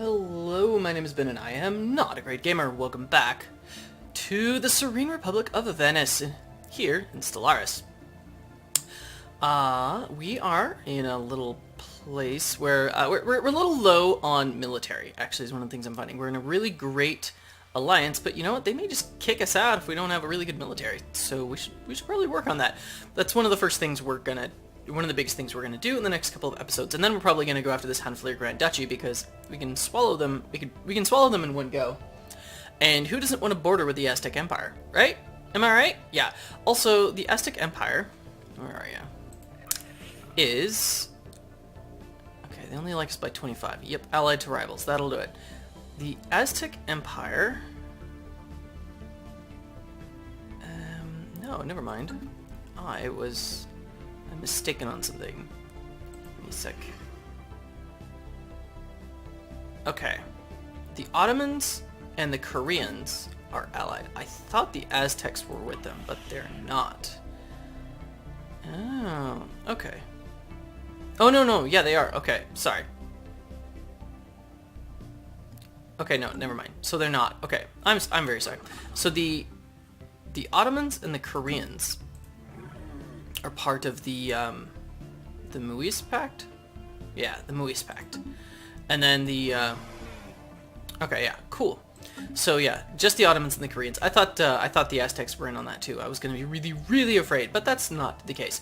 Hello, my name is Ben and I am Notagreatgamer. Welcome back to the Serene Republic of Venice, here in Stellaris. We are in a little place where we're a little low on military, actually, is one of the things I'm finding. We're in a really great alliance, but you know what, they may just kick us out if we don't have a really good military, so we should probably work on that. That's one of the biggest things we're gonna do in the next couple of episodes, and then we're probably gonna go after this Xenophile Grand Duchy because we can swallow them. We can swallow them in one go. And who doesn't want to border with the Aztec Empire, right? Am I right? Yeah. Also, the Aztec Empire, where are you? Is okay. They only like us by 25. Yep, allied to rivals. That'll do it. The Aztec Empire. No, never mind. I'm mistaken on something. Give me a sec. Okay. The Ottomans and the Koreans are allied. I thought the Aztecs were with them, but they're not. Oh, okay. Oh, no, yeah, they are. Okay, sorry. Okay, no, never mind. So they're not. Okay, I'm very sorry. So the Ottomans and the Koreans are part of the Muis Pact? Yeah, the Muis Pact. And then the okay, yeah, cool. So yeah, just the Ottomans and the Koreans. I thought the Aztecs were in on that too. I was gonna be really afraid, but that's not the case.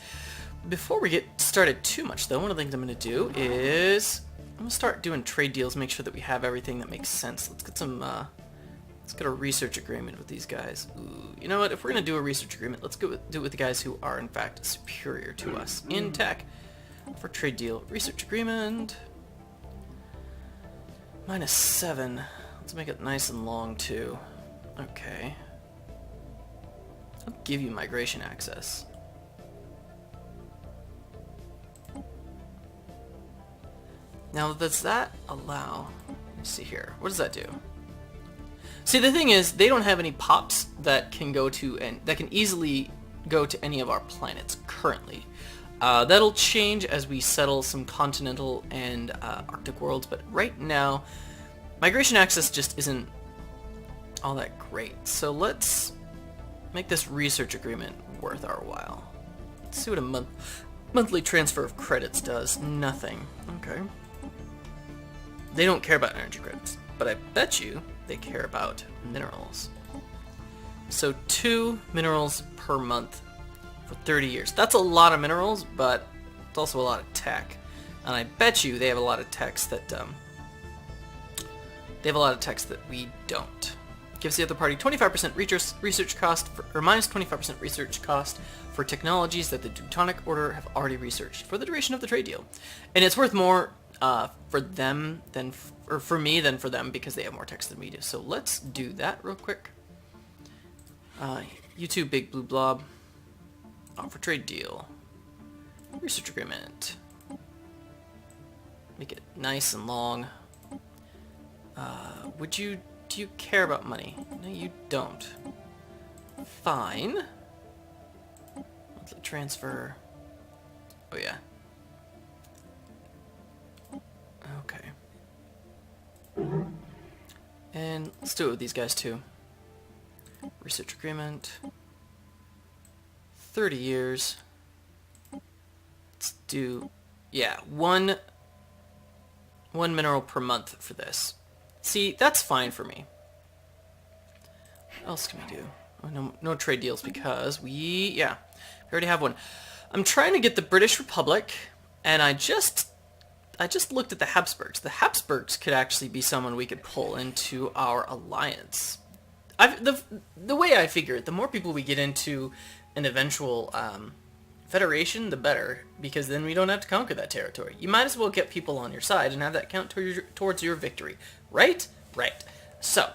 Before we get started too much though, one of the things I'm gonna do is I'm gonna start doing trade deals, make sure that we have everything that makes sense. Let's get some let's get a research agreement with these guys. Ooh, you know what? If we're going to do a research agreement, let's do it with the guys who are, in fact, superior to us in tech. For trade deal, research agreement. -7. Let's make it nice and long, too. Okay. I'll give you migration access. Now, does that allow... Let me see here. What does that do? See, the thing is, they don't have any pops that can go to and that can easily go to any of our planets currently. That'll change as we settle some continental and Arctic worlds, but right now, migration access just isn't all that great. So let's make this research agreement worth our while. Let's see what a monthly transfer of credits does. Nothing. Okay. They don't care about energy credits, but I bet you they care about minerals. So 2 minerals per month for 30 years. That's a lot of minerals, but it's also a lot of tech. And I bet you they have a lot of techs that we don't. Gives the other party 25% research cost, or minus 25% research cost for technologies that the Teutonic Order have already researched for the duration of the trade deal. And it's worth more for them than for me than for them because they have more text than we do. So let's do that real quick. You two, big blue blob. Offer trade deal. Research agreement. Make it nice and long. Do you care about money? No, you don't. Fine. Monthly transfer. Oh yeah. Okay. And let's do it with these guys too. Research agreement. 30 years. Let's do, yeah, one mineral per month for this. See, that's fine for me. What else can we do? Oh, no trade deals because we already have one. I'm trying to get the British Republic, and I just looked at the Habsburgs. The Habsburgs could actually be someone we could pull into our alliance. The way I figure it, the more people we get into an eventual federation, the better, because then we don't have to conquer that territory. You might as well get people on your side and have that count towards your victory. Right? Right. So,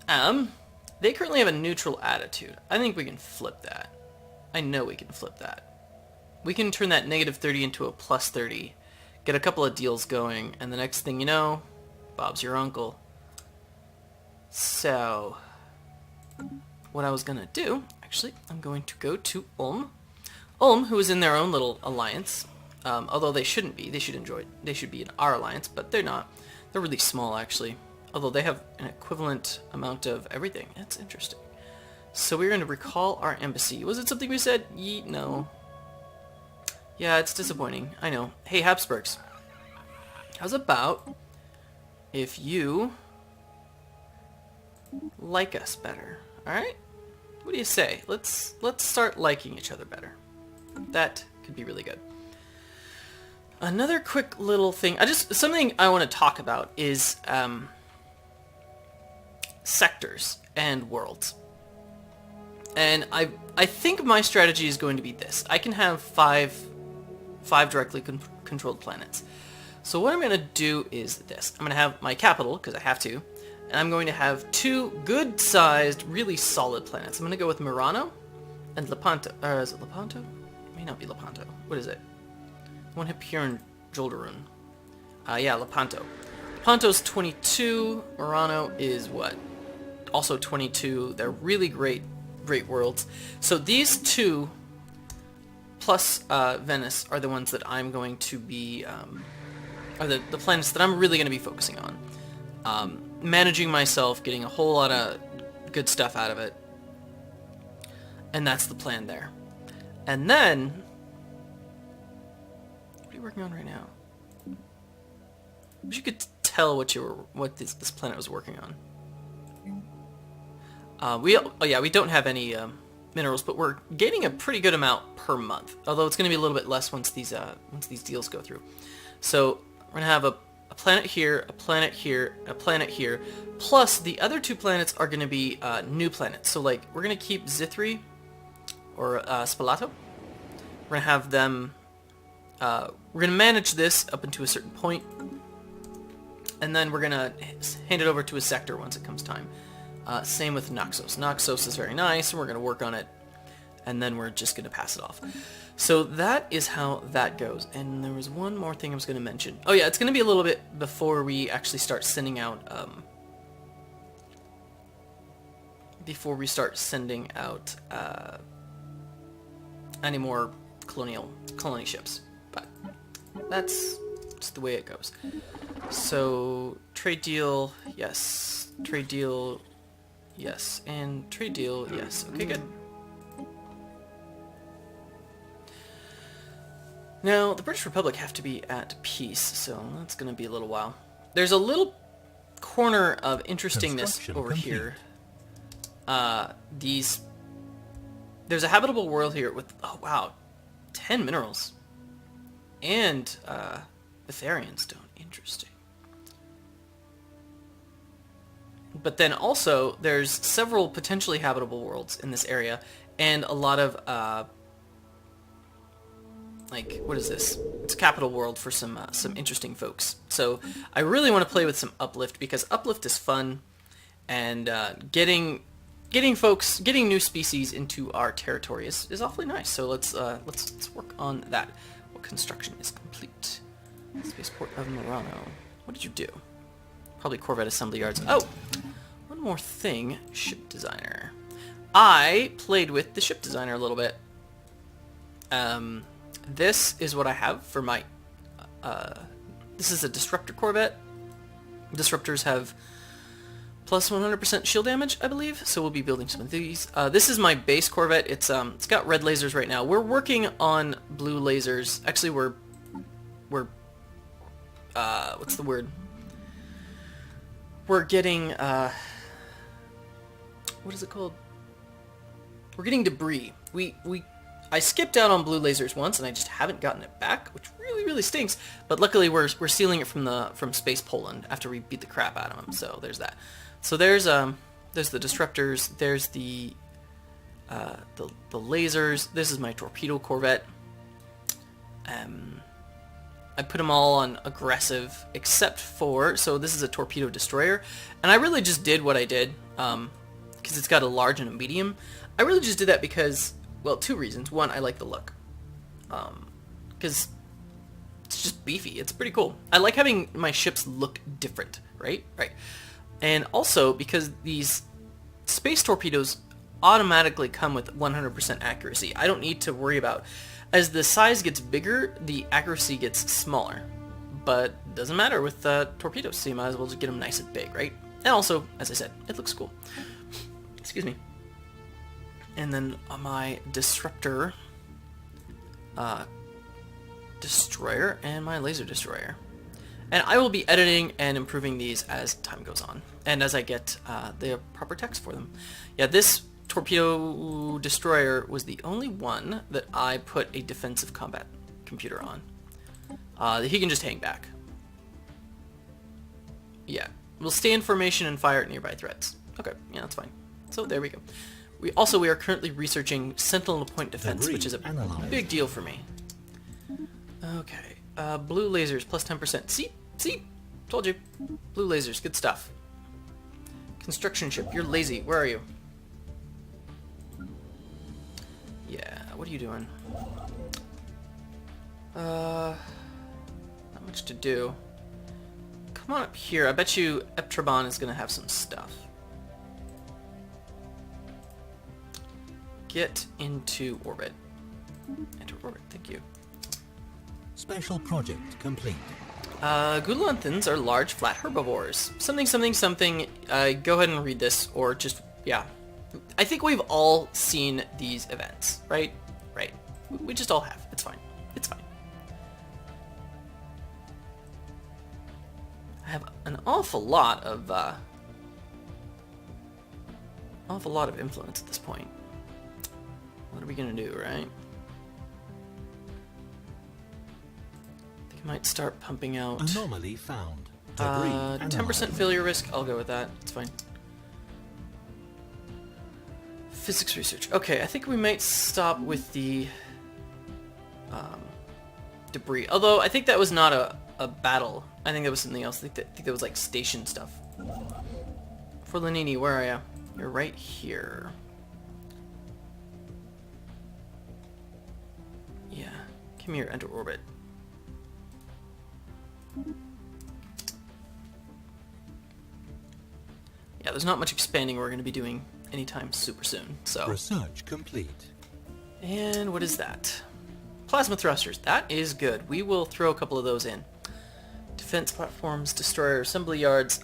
they currently have a neutral attitude. I think we can flip that. I know we can flip that. We can turn that -30 into a +30, get a couple of deals going, and the next thing you know, Bob's your uncle. So, what I was gonna do, actually, I'm going to go to Ulm. Ulm, who is in their own little alliance, although they shouldn't be. They should be in our alliance, but they're not. They're really small, actually. Although they have an equivalent amount of everything. That's interesting. So we're going to recall our embassy. Was it something we said? Yeet, no. Yeah, it's disappointing. I know. Hey, Habsburgs. How's about if you like us better? Alright? What do you say? Let's start liking each other better. That could be really good. Another quick little thing. Something I want to talk about is sectors and worlds. And I think my strategy is going to be this. I can have five directly controlled planets. So what I'm going to do is this. I'm going to have my capital, because I have to, and I'm going to have 2 good-sized, really solid planets. I'm going to go with Murano and Lepanto. Is it Lepanto? It may not be Lepanto. What is it? One hit here in Joldarun. Yeah, Lepanto. Lepanto's 22. Murano is what? Also 22. They're really great worlds. So these 2 plus Venice are the ones that I'm going to be, are the planets that I'm really going to be focusing on. Managing myself, getting a whole lot of good stuff out of it. And that's the plan there. And then, what are you working on right now? I wish you could tell what this planet was working on. We don't have any minerals, but we're gaining a pretty good amount per month. Although it's going to be a little bit less once these deals go through. So we're going to have a planet here, a planet here, a planet here, plus the other 2 planets are going to be new planets. So like we're going to keep Zithri or Spalato. We're going to have them. We're going to manage this up into a certain point, and then we're going to hand it over to a sector once it comes time. Same with Naxos. Naxos is very nice, and we're going to work on it, and then we're just going to pass it off. So that is how that goes. And there was one more thing I was going to mention. Oh yeah, it's going to be a little bit before we actually start sending out, any more colony ships. But that's just the way it goes. So trade deal, yes. Trade deal, yes. And trade deal, yes. Okay, good. Now, the British Republic have to be at peace, so that's going to be a little while. There's a little corner of interestingness over here. There's a habitable world here with, oh wow, 10 minerals. And Betharian stone. Interesting. But then also, there's several potentially habitable worlds in this area, and a lot of, like, what is this? It's a capital world for some interesting folks. So I really want to play with some Uplift, because Uplift is fun, and getting new species into our territory is awfully nice. So let's work on that. What construction is complete? Spaceport of Murano. What did you do? Probably Corvette assembly yards. Oh, one more thing. Ship designer. I played with the ship designer a little bit. This is what I have for my... this is a Disruptor Corvette. Disruptors have plus 100% shield damage, I believe, so we'll be building some of these. This is my base Corvette. It's got red lasers right now. We're working on blue lasers. Actually, we're what's the word? We're getting, what is it called? We're getting debris. I skipped out on blue lasers once, and I just haven't gotten it back, which really, really stinks. But luckily, we're stealing it from Space Poland after we beat the crap out of them. So there's that. So there's the disruptors. There's the lasers. This is my torpedo Corvette. I put them all on aggressive, except for, so this is a torpedo destroyer, and I really just did what I did because it's got a large and a medium. I really just did that because, well, 2 reasons. One, I like the look, because it's just beefy. It's pretty cool. I like having my ships look different, right? And also because these space torpedoes automatically come with 100% accuracy. I don't need to worry about, as the size gets bigger, the accuracy gets smaller. but doesn't matter with torpedoes, so you might as well just get them nice and big, right? And also, as I said, it looks cool. Excuse me. And then my disruptor destroyer and my laser destroyer. And I will be editing and improving these as time goes on, and as I get the proper text for them. Yeah, this torpedo destroyer was the only one that I put a defensive combat computer on. He can just hang back. Yeah, we'll stay in formation and fire at nearby threats. Okay, yeah, that's fine. So there we go. We are currently researching Sentinel Point Defense, which is a big deal for me. Okay, blue lasers plus 10%. See? Told you. Blue lasers, good stuff. Construction ship, you're lazy. Where are you? Yeah, what are you doing? Not much to do. Come on up here. I bet you Eptrabon is gonna have some stuff. Get into orbit. Enter orbit, thank you. Special project complete. Gudlanthans are large, flat herbivores. Something. Go ahead and read this, or just, yeah. I think we've all seen these events, right? Right. We just all have. It's fine. It's fine. I have an awful lot of influence at this point. What are we gonna do, right? I think I might start pumping out... Anomaly found. 10% failure risk, I'll go with that. It's fine. Physics research. Okay, I think we might stop with the debris. Although, I think that was not a battle. I think that was something else. I think that was like station stuff. Forlanini, where are you? You're right here. Yeah, come here, enter orbit. Yeah, there's not much expanding we're going to be doing anytime super soon, so... Research complete. And what is that? Plasma thrusters. That is good. We will throw a couple of those in. Defense platforms, destroyer assembly yards.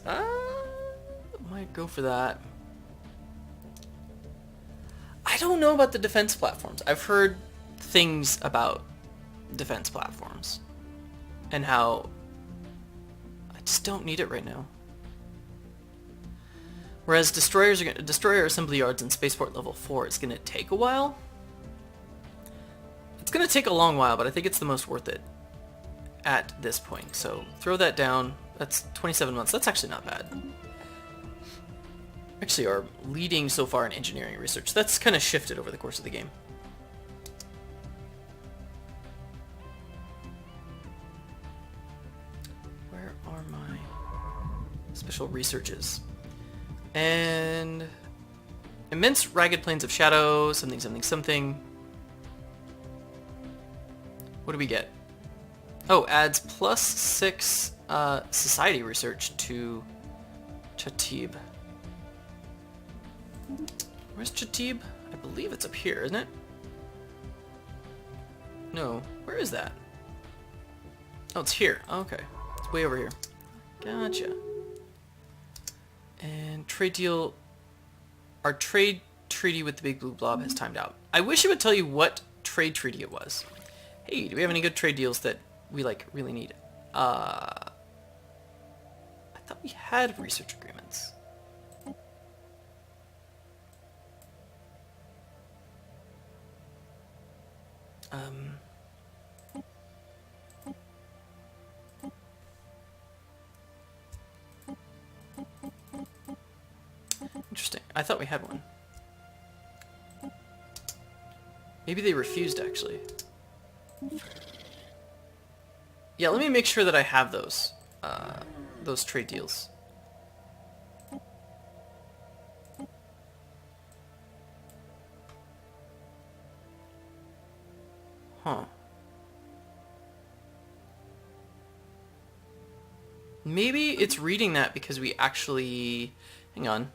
Might go for that. I don't know about the defense platforms. I've heard things about defense platforms and how I just don't need it right now. Whereas destroyer assembly yards in spaceport level 4 is going to take a while. It's going to take a long while, but I think it's the most worth it at this point. So throw that down. That's 27 months. That's actually not bad. Actually are leading so far in engineering research. That's kind of shifted over the course of the game. Where are my special researches? And immense ragged plains of shadow, something. What do we get? Oh, adds +6 society research to Chatib. Where's Chatib? I believe it's up here, isn't it? No, where is that? Oh, it's here. Oh, okay, it's way over here. Gotcha. And trade deal. Our trade treaty with the Big Blue Blob has timed out. I wish it would tell you what trade treaty it was. Hey, do we have any good trade deals that we really need? I thought we had research agreements. Interesting. I thought we had one. Maybe they refused, actually. Yeah, let me make sure that I have those trade deals. Huh. Maybe it's reading that because we actually... Hang on.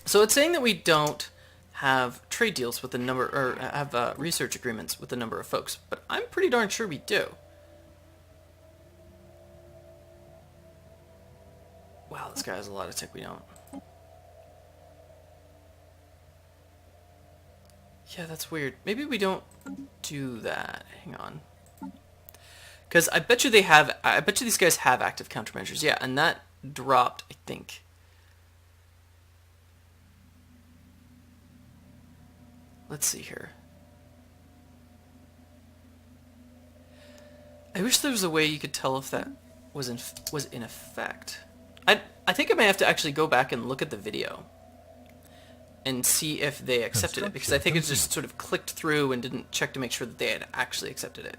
So it's saying that we don't have trade deals with a number, or have research agreements with a number of folks, but I'm pretty darn sure we do. Wow, this guy has a lot of tech we don't. Yeah, that's weird. Maybe we don't do that. Hang on. Because I bet you they have... I bet you these guys have active countermeasures. Yeah, and that dropped, I think. Let's see here. I wish there was a way you could tell if that was in effect. I think I may have to actually go back and look at the video and see if they accepted it, because I think it just sort of clicked through and didn't check to make sure that they had actually accepted it.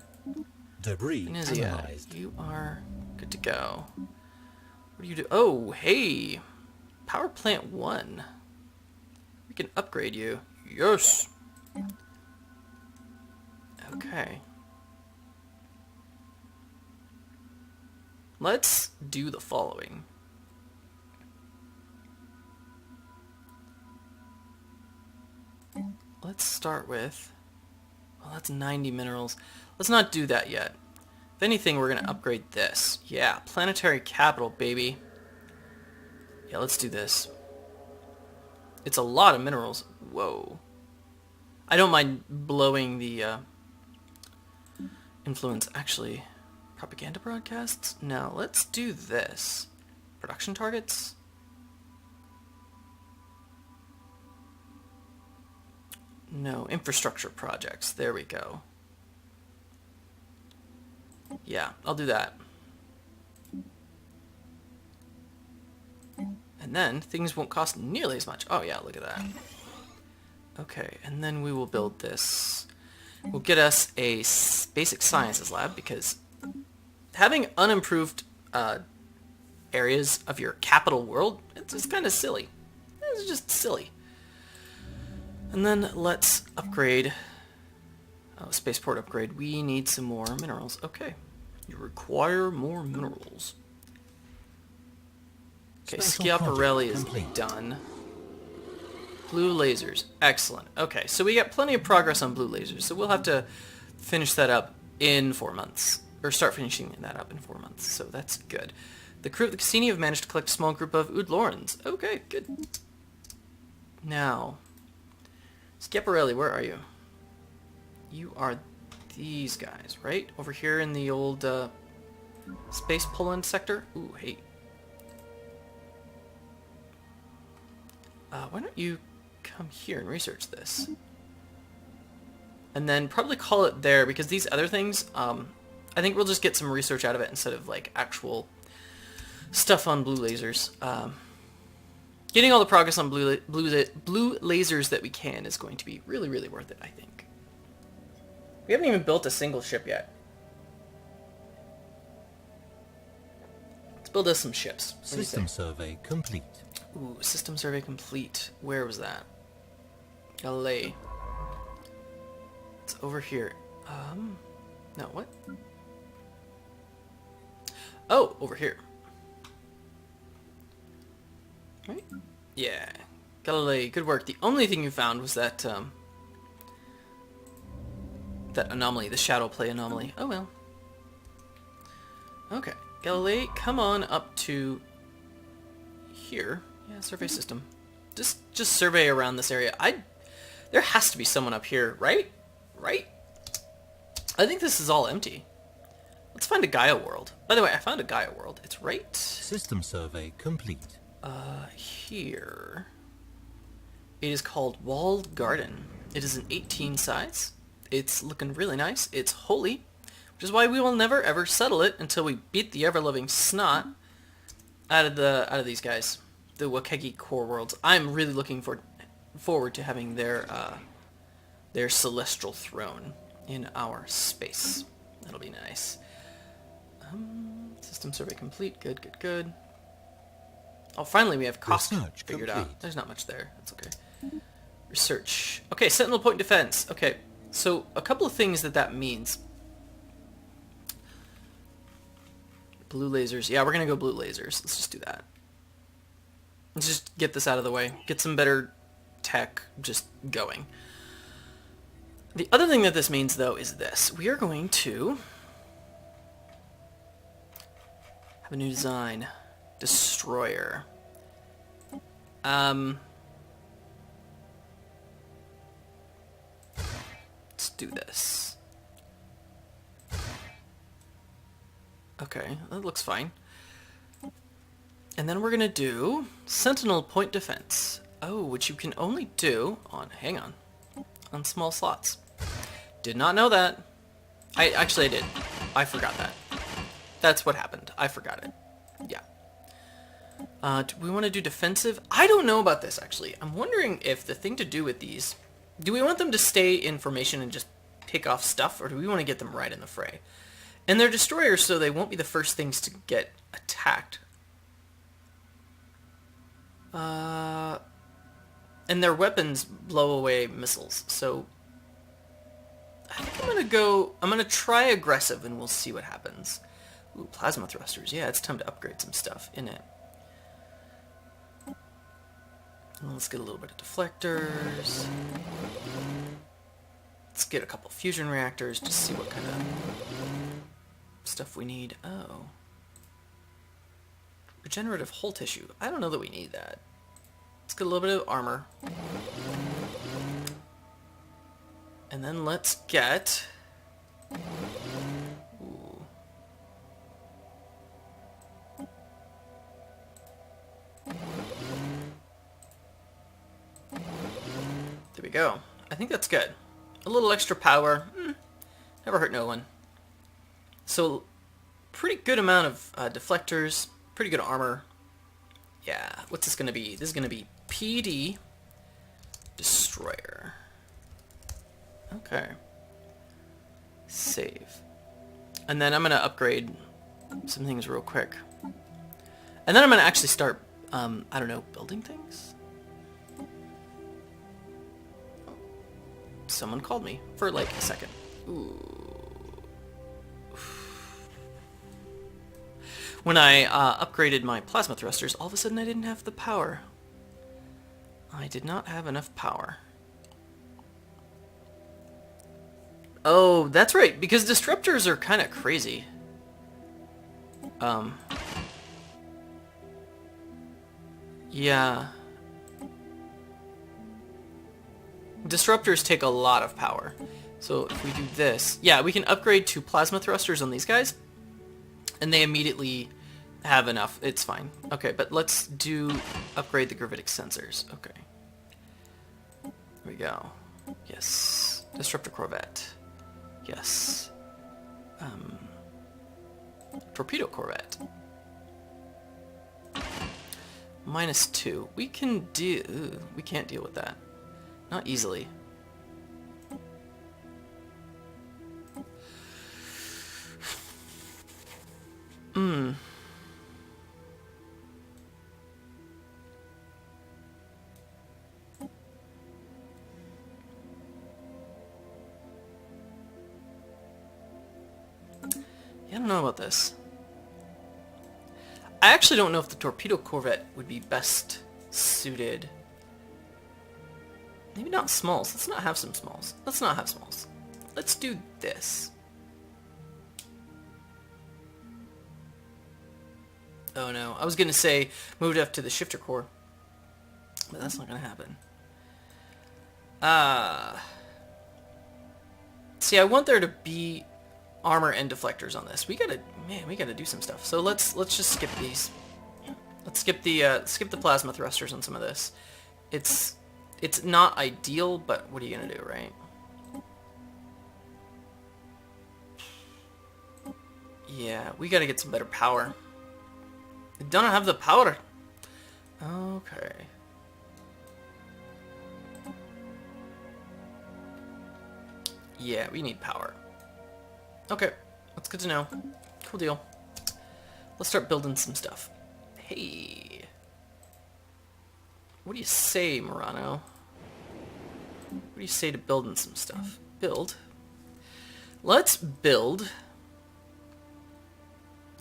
Debris Venezia, analyzed. you are good to go. What do you do? Oh, hey! Power Plant 1. We can upgrade you. Yes! Okay. Let's do the following. Let's start with... Well, that's 90 minerals. Let's not do that yet. If anything, we're going to upgrade this. Yeah, planetary capital, baby. Yeah, let's do this. It's a lot of minerals. Whoa. I don't mind blowing the influence. Actually, propaganda broadcasts? No, let's do this. Production targets? No, infrastructure projects. There we go. Yeah, I'll do that. And then things won't cost nearly as much. Oh yeah, look at that. Okay, and then we will build this. We'll get us a basic sciences lab, because having unimproved areas of your capital world, it's just kind of silly. It's just silly. And then let's upgrade. Oh, spaceport upgrade. We need some more minerals. Okay. You require more minerals. Okay, Schiaparelli is done. Blue lasers. Excellent. Okay, so we got plenty of progress on blue lasers, so we'll have to finish that up in 4 months. Or start finishing that up in 4 months, so that's good. The crew of the Cassini have managed to collect a small group of Oudlorans. Okay, good. Now... Schiaparelli, where are you? You are these guys, right? Over here in the old Space Poland sector? Ooh, hey. Why don't you come here and research this? And then probably call it there, because these other things, I think we'll just get some research out of it instead of like actual stuff on blue lasers. Getting all the progress on blue lasers that we can is going to be really, really worth it, I think. We haven't even built a single ship yet. Let's build us some ships. System survey complete. Ooh, system survey complete. Where was that? LA. It's over here. No, what? Oh, over here. Right? Yeah. Galilei, good work. The only thing you found was that, that anomaly, the shadow play anomaly. Oh well. Okay. Galilei, come on up to here. Yeah, survey system. Just survey around this area. There has to be someone up here, right? Right? I think this is all empty. Let's find a Gaia world. By the way, I found a Gaia world. It's right... System survey complete. Here. It is called Walled Garden. It is an 18 size. It's looking really nice. It's holy, which is why we will never ever settle it until we beat the ever-loving snot out of these guys, the Wakegi core worlds. I'm really looking forward to having their celestial throne in our space. That'll be nice. System survey complete. Good, good, good. Oh, finally we have cost figured out. There's not much there. That's okay. Research. Okay, Sentinel Point Defense. Okay, so a couple of things that means. Blue lasers. Yeah, we're going to go blue lasers. Let's just do that. Let's just get this out of the way. Get some better tech just going. The other thing that this means, though, is this. We are going to have a new design. destroyer. Let's do this. Okay, that looks fine. And then we're gonna do Sentinel Point Defense. Oh, which you can only do on, hang on small slots. Did not know that. I did. I forgot that. That's what happened. I forgot it. Yeah. Do we want to do defensive? I don't know about this, actually. I'm wondering if the thing to do with these... Do we want them to stay in formation and just pick off stuff, or do we want to get them right in the fray? And they're destroyers, so they won't be the first things to get attacked. And their weapons blow away missiles, so... I think I'm gonna try aggressive, and we'll see what happens. Ooh, plasma thrusters. Yeah, it's time to upgrade some stuff in it. And let's get a little bit of deflectors. Let's get a couple fusion reactors to see what kind of stuff we need. Oh. Regenerative hull tissue. I don't know that we need that. Let's get a little bit of armor. And then let's get... Ooh. There we go. I think that's good. A little extra power. Never hurt no one. So, pretty good amount of deflectors. Pretty good armor. Yeah, what's this going to be? This is going to be PD Destroyer. Okay. Save. And then I'm going to upgrade some things real quick. And then I'm going to actually start, I don't know, building things? Someone called me for like a second. Ooh. When I upgraded my plasma thrusters, all of a sudden I didn't have the power. I did not have enough power. Oh, that's right, because disruptors are kind of crazy. Yeah. Disruptors take a lot of power. So if we do this, yeah, we can upgrade to plasma thrusters on these guys, and they immediately have enough. It's fine. Okay, but let's upgrade the gravitic sensors. Okay. There we go. Yes. Disruptor Corvette. Yes. Torpedo Corvette. -2. We can't deal with that. Not easily. Yeah, I don't know about this. I actually don't know if the Torpedo Corvette would be best suited. Maybe not smalls. Let's not have some smalls. Let's not have smalls. Let's do this. Oh no, I was gonna say move it up to the shifter core, but that's not gonna happen. See, I want there to be armor and deflectors on this. We gotta do some stuff. So let's just skip these. Let's skip the plasma thrusters on some of this. It's not ideal, but what are you gonna do, right? Yeah, we gotta get some better power. We don't have the power. Okay. Yeah, we need power. Okay, that's good to know. Cool deal. Let's start building some stuff. Hey. What do you say, Murano? What do you say to building some stuff? Build. Let's build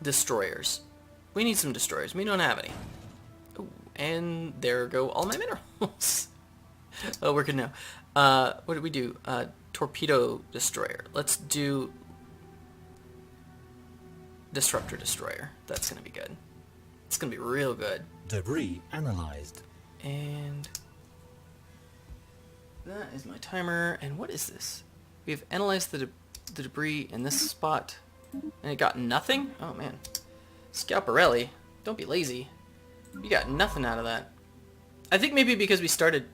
destroyers. We need some destroyers. We don't have any. Oh, and there go all my minerals. Oh, we're good now. What did we do? Torpedo destroyer. Let's do disruptor destroyer. That's gonna be good. It's gonna be real good. Debris analyzed. And that is my timer. And what is this? We have analyzed the debris in this spot, and it got nothing? Oh man. Scalparelli, don't be lazy. You got nothing out of that. I think maybe because we started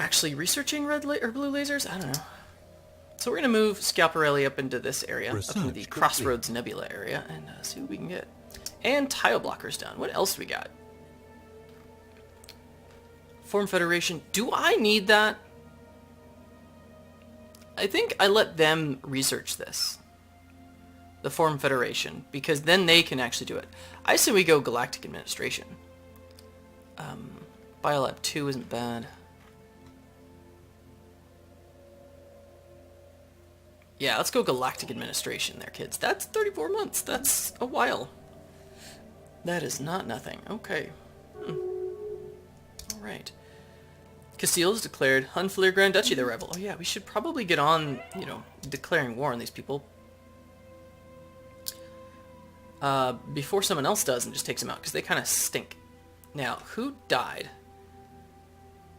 actually researching red or blue lasers? I don't know. So we're going to move Scalparelli up into this area, up into the Crossroads Nebula area, and see what we can get. And tile blockers done. What else do we got? Form Federation. Do I need that? I think I let them research this. The Form Federation, because then they can actually do it. I say we go Galactic Administration. Biolab 2 isn't bad. Yeah, let's go Galactic Administration there, kids. That's 34 months. That's a while. That is not nothing. Okay. Alright. Castile has declared Hunfleer Grand Duchy their rival. Oh yeah, we should probably get on, you know, declaring war on these people. Before someone else does and just takes them out, because they kind of stink. Now, who died?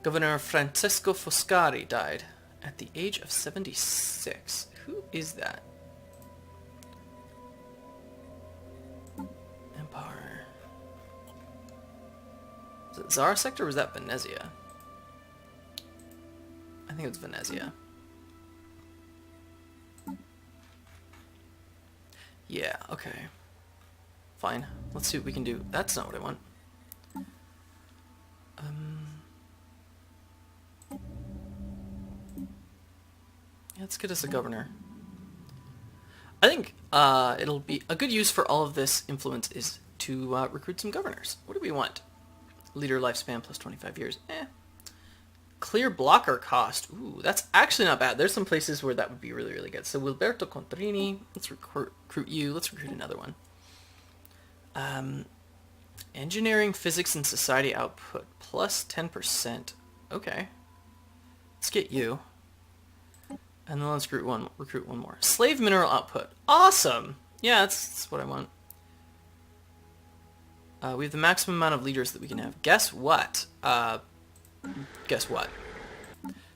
Governor Francesco Foscari died at the age of 76. Who is that? Empire. Was it Zara Sector or was that Venezia? I think it was Venezia. Yeah, okay. Fine. Let's see what we can do. That's not what I want. Let's get us a governor. I think it'll be a good use for all of this influence is to recruit some governors. What do we want? Leader lifespan plus 25 years. Clear blocker cost. Ooh, that's actually not bad. There's some places where that would be really, really good. So Wilberto Contrini, let's recruit you. Let's recruit another one. Engineering, physics, and society output plus 10%. Okay. Let's get you. And then let's recruit one more. Slave mineral output. Awesome! Yeah, that's what I want. We have the maximum amount of leaders that we can have. Guess what? Guess what?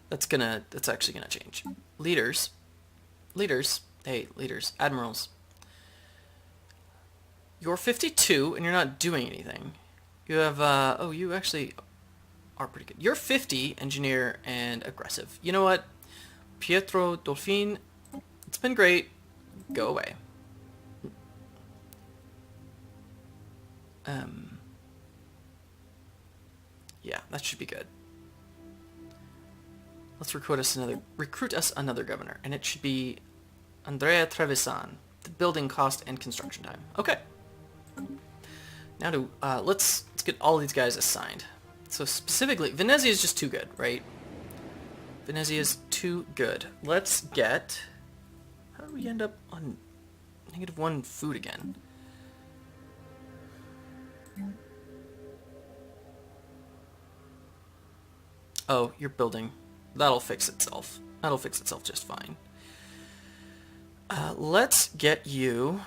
That's actually gonna change. Leaders. Hey, leaders. Admirals. You're 52 and you're not doing anything. You have, oh, you actually are pretty good. You're 50, engineer, and aggressive. You know what? Pietro Dolfin, it's been great. Go away. Yeah, that should be good. Let's recruit us another governor, and it should be Andrea Trevisan. The building cost and construction time. Okay. Now let's get all these guys assigned. So specifically, Venezia is just too good, right? Venezia is too good. Let's get... How do we end up on -1 food again? Oh, you're building. That'll fix itself. That'll fix itself just fine. Let's get you...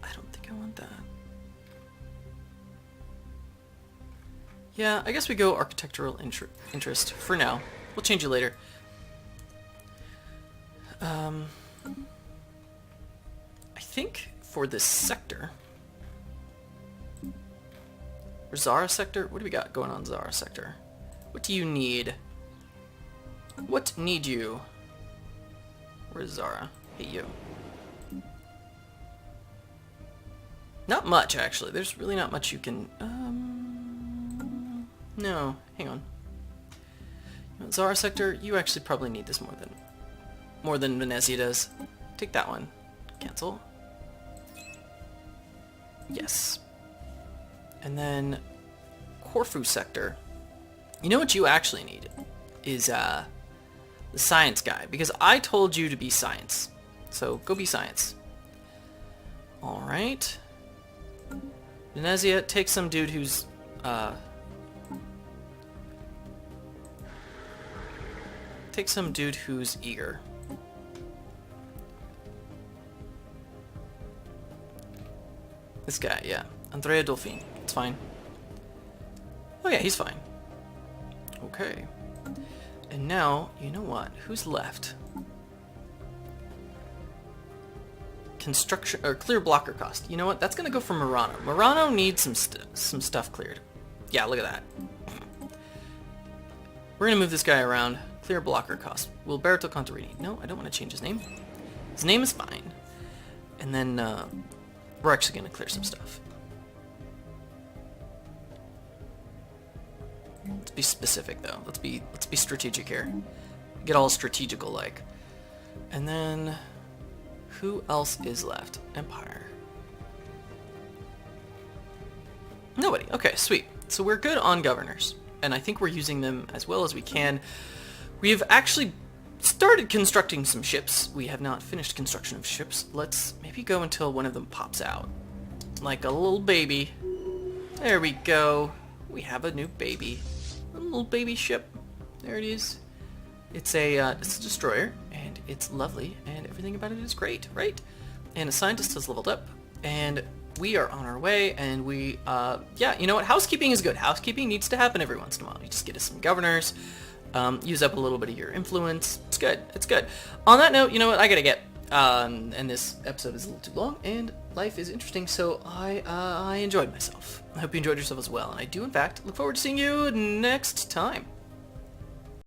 I don't think I want that. Yeah, I guess we go architectural interest for now. We'll change it later. I think for this sector... For Zara Sector? What do we got going on Zara Sector? What do you need? What need you? Where's Zara? Hey, you. Not much, actually. There's really not much you can... No, hang on. You know, Zara Sector, you actually probably need this more than Venezia does. Take that one. Cancel. Yes. And then Corfu Sector. You know what you actually need is the science guy, because I told you to be science. So go be science. All right. Venezia, take some dude who's take some dude who's eager. This guy, yeah. Andrea Dolphine. It's fine. Oh yeah, he's fine. Okay. And now, you know what? Who's left? Construction, or clear blocker cost. You know what? That's gonna go for Murano. Murano needs some stuff cleared. Yeah, look at that. We're gonna move this guy around. Clear blocker cost. Wilberto Contarini. No, I don't want to change his name. His name is fine. And then we're actually gonna clear some stuff. Let's be specific though. Let's be strategic here. Get all strategical like. And then who else is left? Empire. Nobody. Okay, sweet. So we're good on governors, and I think we're using them as well as we can. We have actually started constructing some ships. We have not finished construction of ships. Let's maybe go until one of them pops out. Like a little baby. There we go. We have a new baby. A little baby ship. There it is. It's a destroyer, and it's lovely, and everything about it is great, right? And a scientist has leveled up, and we are on our way, and we, yeah, you know what? Housekeeping is good. Housekeeping needs to happen every once in a while. You just get us some governors, use up a little bit of your influence. It's good. It's good. On that note, you know what? I gotta get, and this episode is a little too long, and life is interesting, so I enjoyed myself. I hope you enjoyed yourself as well, and I do, in fact, look forward to seeing you next time.